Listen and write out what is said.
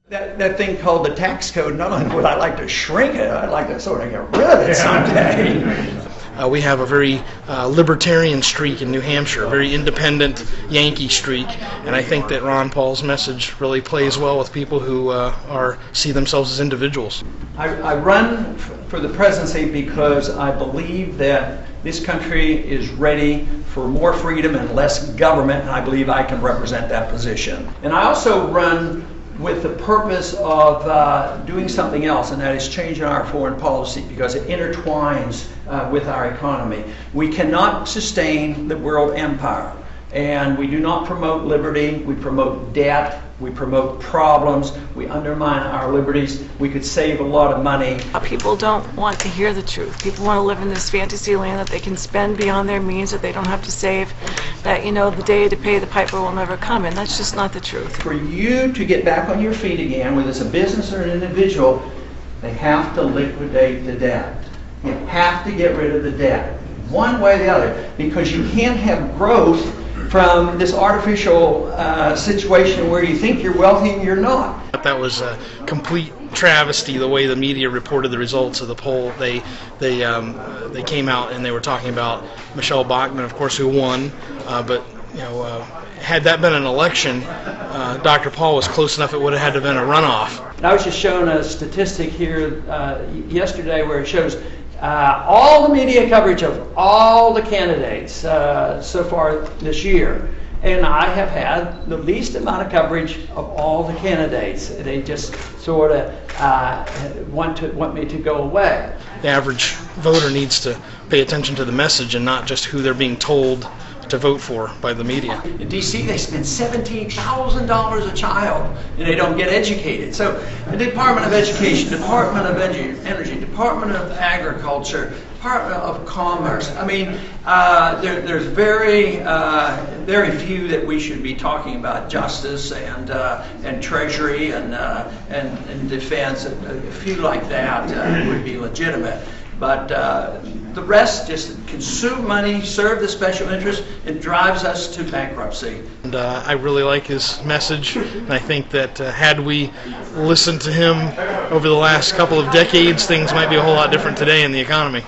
That thing called the tax code, not only would I like to shrink it, I'd like to sort of get rid of it someday. We have a very libertarian streak in New Hampshire, a very independent Yankee streak, and I think that Ron Paul's message really plays well with people who see themselves as individuals. I run for the presidency because I believe that this country is ready for more freedom and less government, and I believe I can represent that position. And I also run with the purpose of doing something else, and that is changing our foreign policy because it intertwines with our economy. We cannot sustain the world empire, and we do not promote liberty. We promote debt, we promote problems, we undermine our liberties. We could save a lot of money. People don't want to hear the truth. People want to live in this fantasy land that they can spend beyond their means, that they don't have to save, that, you know, the day to pay the piper will never come, and that's just not the truth. For you to get back on your feet again, whether it's a business or an individual, they have to liquidate the debt. You have to get rid of the debt, one way or the other, because you can't have growth from this artificial situation where you think you're wealthy and you're not. That was a complete travesty the way the media reported the results of the poll. They came out and they were talking about Michelle Bachmann, of course, who won, but you know, had that been an election, Dr. Paul was close enough it would have had to have been a runoff. I was just shown a statistic here yesterday where it shows all the media coverage of all the candidates so far this year, and I have had the least amount of coverage of all the candidates. They just sort of want me to go away. The average voter needs to pay attention to the message and not just who they're being told to vote for by the media. In D.C. they spend $17,000 a child and they don't get educated. So the Department of Education, Department of Energy, Department of Agriculture, Department of Commerce, I mean, there's very few that we should be talking about. Justice and Treasury and Defense, a few like that would be legitimate. But the rest just consume money, serve the special interest, and drives us to bankruptcy. And I really like his message, and I think that had we listened to him over the last couple of decades, things might be a whole lot different today in the economy.